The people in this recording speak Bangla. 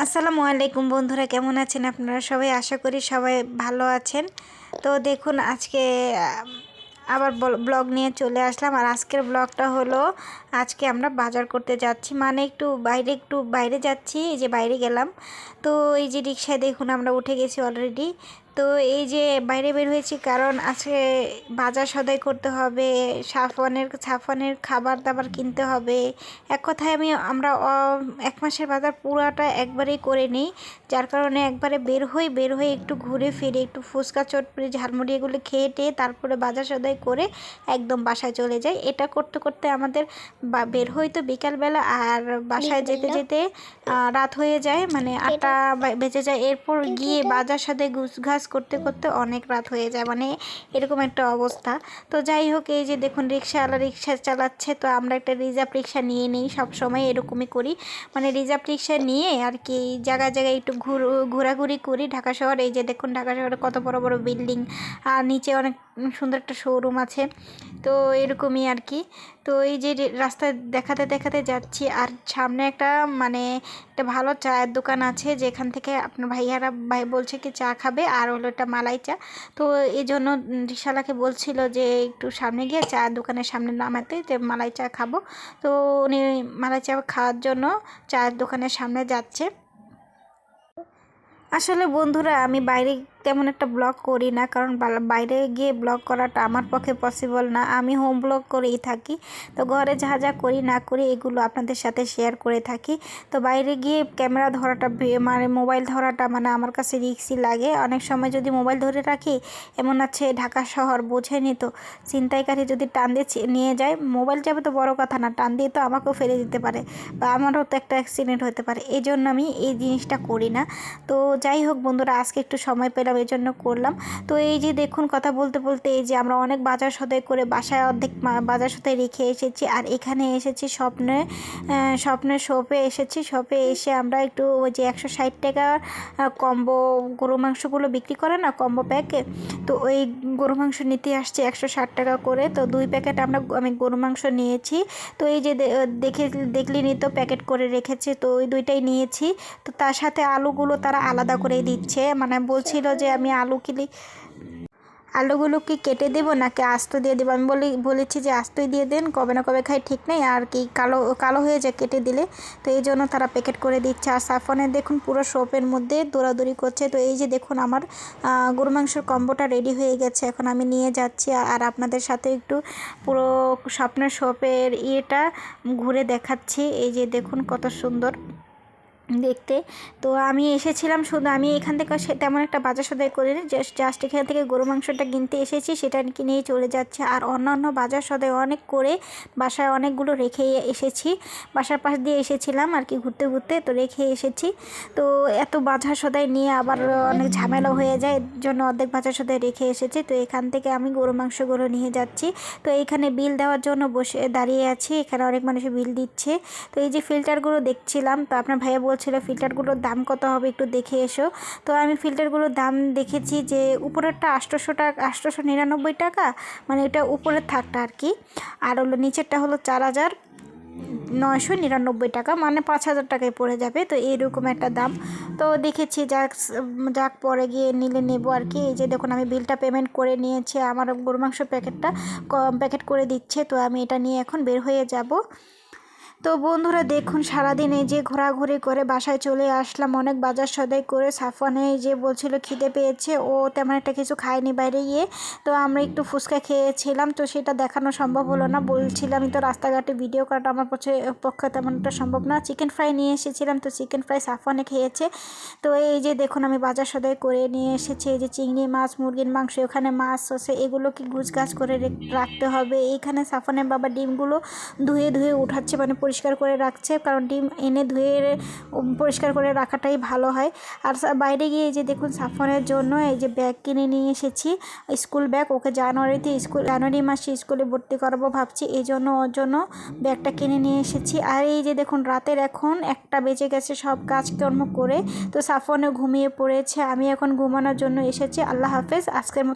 আসসালামু আলাইকুম বন্ধুরা, কেমন আছেন আপনারা সবাই? আশা করি সবাই ভালো আছেন। তো দেখুন আজকে আবার ব্লগ নিয়ে চলে আসলাম। আর আজকের ব্লগটা হলো আজকে আমরা বাজার করতে যাচ্ছি, মানে একটু বাইরে যাচ্ছি। এই যে বাইরে গেলাম, তো এই যে রিক্সায় দেখুন আমরা উঠে গেছি অলরেডি। তো এই যে বাইরে বের হয়েছি কারণ আজকে বাজার সদাই করতে হবে, সাফনের খাবার দাবার কিনতে হবে। এক কথায় আমরা এক মাসের বাজার পুরাটা একবারেই করে নিই, যার কারণে একবারে বের হয়ে একটু ঘুরে ফিরে একটু ফুচকা চটপটি ঝালমুড়ি এগুলো খেয়ে টেয়ে তারপরে বাজার সদাই করে একদম বাসায় চলে যাই। এটা করতে করতে আমাদের বের হই তো বিকালবেলা, আর বাসায় যেতে যেতে রাত হয়ে যায়, মানে 8টা বেজে যায়। এরপর গিয়ে বাজার সাথে গুছগাছ করতে করতে অনেক রাত হয়ে যায়, মানে এরকম একটা অবস্থা। তো যাই হোক, এই যে দেখুন রিক্সাওয়ালা রিক্সা চালাচ্ছে, তো আমরা একটা রিজার্ভ রিক্সা নিয়ে নিই, সবসময় এরকমই করি, মানে রিজার্ভ রিক্সা নিয়ে আর কি জায়গায় জায়গায় একটু ঘোরাঘুরি করি ঢাকা শহরে। এই যে দেখুন ঢাকা শহরে কত বড় বড় বিল্ডিং, আর নিচে অনেক সুন্দর একটা শোরুম আছে, তো এরকমই আর কি। তো এই যে রাস্তায় দেখাতে দেখাতে যাচ্ছি, আর সামনে একটা ভালো চায়ের দোকান আছে, যেখান থেকে আপনার ভাই বলছে কি চা খাবে, আর হলো একটা মালাই চা। তো এই জন্য রিক্সাওয়ালাকে বলছিল যে একটু সামনে গিয়ে চায়ের দোকানের সামনে নামাতে, যে মালাই চা খাবো। তো উনি মালাই চা খাওয়ার জন্য চায়ের দোকানের সামনে যাচ্ছে। আসলে বন্ধুরা, আমি বাইরে তেমন একটা ব্লগ করি না, কারণ বাইরে গিয়ে ব্লগ করাটা আমার পক্ষে পসিবল না। আমি হোম ব্লগ করেই থাকি, তো ঘরে যা যা করি না করি এগুলো আপনাদের সাথে শেয়ার করে থাকি। তো বাইরে গিয়ে ক্যামেরা ধরাটা মানে মোবাইল ধরাটা মানে আমার কাছে রিস্কি লাগে। অনেক সময় যদি মোবাইল ধরে রাখি, এমন আছে ঢাকা শহর বোঝেনি তো, ছিনতাইকারী যদি টান দিয়ে নিয়ে যায়, মোবাইল যাবে তো বড় কথা না, টান দিয়ে তো আমাকেও ফেলে দিতে পারে, বা আমারও তো একটা অ্যাক্সিডেন্ট হতে পারে। এই জন্য আমি এই জিনিসটা করি না। তো যাই হোক বন্ধুরা, আজকে একটু সময় পেলাম, এই জন্য করলাম। তো এই যে দেখুন কথা বলতে বলতে এই যে আমরা অনেক বাজার সদাই করে বাসায় অর্ধেক বাজার সদাই রেখে এসেছি। আর এখানে এসেছি স্বপ্নের শপে এসেছি। শপে এসে আমরা একটু ওই যে 160 টাকার কম্বো গরু মাংসগুলো বিক্রি করে না, কম্বো প্যাকে, তো ওই গরু মাংস নিতে আসছে 160 টাকা করে। তো 2 প্যাকেট আমি গরু মাংস নিয়েছি। তো এই যে দেখলিনি তো প্যাকেট করে রেখেছে, তো ওই 2টাই নিয়েছি। তো তার সাথে আলুগুলো তারা আলাদা করে দিচ্ছে, মানে বলছিল যে আমি আলুগুলো কি কেটে দেবো নাকি আস্ত দিয়ে দেবো। আমি বলেছি যে আস্তই দিয়ে দেন, কবে না কবে খাই ঠিক নেই, আর কি কালো কালো হয়ে যায় কেটে দিলে। তো এই জন্য তারা প্যাকেট করে দিচ্ছে। আর সাফনের দেখুন পুরো শপের মধ্যে দৌড়াদৌড়ি করছে। তো এই যে দেখুন আমার গরু মাংসের কম্বোটা রেডি হয়ে গেছে, এখন আমি নিয়ে যাচ্ছি। আর আপনাদের সাথে একটু পুরো স্বপ্নের শপের ইয়েটা ঘুরে দেখাচ্ছি। এই যে দেখুন কত সুন্দর দেখতে। তো আমি এসেছিলাম, শুধু আমি এখান থেকে তেমন একটা বাজার সদাই করিনি, জাস্ট এখান থেকে গরু মাংসটা কিনতে এসেছি, সেটা কিনেই চলে যাচ্ছে। আর অন্যান্য বাজার সদাই অনেক করে বাসায় অনেকগুলো রেখে এসেছি, বাসার পাশ দিয়ে এসেছিলাম আর কি ঘুরতে ঘুরতে, তো রেখে এসেছি। তো এত বাজার সদাই নিয়ে আবার অনেক ঝামেলা হয়ে যায়, এর জন্য অর্ধেক বাজার সদাই রেখে এসেছি। তো এখান থেকে আমি গরু মাংসগুলো নিয়ে যাচ্ছি। তো এইখানে বিল দেওয়ার জন্য বসে দাঁড়িয়ে আছি, এখানে অনেক মানুষ বিল দিচ্ছে। তো এই যে ফিল্টারগুলো দেখছিলাম, তো আপনার ভাইয়া বলছিল ফিল্টারগুলোর দাম কত হবে একটু দেখে এসো। তো আমি ফিল্টারগুলোর দাম দেখেছি, যে উপরেরটা 899 টাকা, মানে এটা উপরের থাকটা আর কি, আর হলো নিচেরটা হলো 4999 টাকা, মানে 5000 টাকায় পড়ে যাবে। তো এইরকম একটা দাম। তো দেখেছি যাক পরে গিয়ে নিলে নেবো আর কি। এই যে দেখুন আমি বিলটা পেমেন্ট করে নিয়েছি, আমার গরু মাংস প্যাকেট করে দিচ্ছে। তো আমি এটা নিয়ে এখন বের হয়ে যাব। তো বন্ধুরা দেখুন সারাদিন এই যে ঘোরাঘুরি করে বাসায় চলে আসলাম, অনেক বাজার সদাই করে। সাফওয়ানে যে বলছিল খিদে পেয়েছে, ও তেমন একটা কিছু খায়নি বাইরে গিয়ে। তো আমরা একটু ফুচকা খেয়েছিলাম, তো সেটা দেখানো সম্ভব হলো না, বলছিলাম তো রাস্তাঘাটে ভিডিও করাটা আমার পক্ষে তেমন একটা সম্ভব না। চিকেন ফ্রাই নিয়ে এসেছিলাম, তো চিকেন ফ্রাই সাফওয়ানে খেয়েছে। তো এই যে দেখুন আমি বাজার সদাই করে নিয়ে এসেছি, এই যে চিংড়ি মাছ, মুরগির মাংস, ওখানে মাছ আছে, এগুলো কি গুছগাছ করে রাখতে হবে। এইখানে সাফওয়ানের বাবা ডিমগুলো ধুয়ে ধুয়ে উঠাচ্ছে, মানে পরিষ্কার করে রাখছে, কারণ ডিম এনে ধুয়ে পরিষ্কার করে রাখাটাই ভালো হয়। আর বাইরে গিয়ে এই যে দেখুন সাফনের জন্য এই যে ব্যাগ কিনে নিয়ে এসেছি, স্কুল ব্যাগ। ওকে জানুয়ারি মাসে স্কুলে ভর্তি করাবো ভাবছি, এই জন্য ওর জন্য ব্যাগটা কিনে নিয়ে এসেছি। আর এই যে দেখুন রাতের এখন 1টা বেজে গেছে, সব কাজকর্ম করে তো সাফনে ঘুমিয়ে পড়েছে, আমি এখন ঘুমানোর জন্য এসেছি। আল্লাহ হাফেজ, আজকের মতো।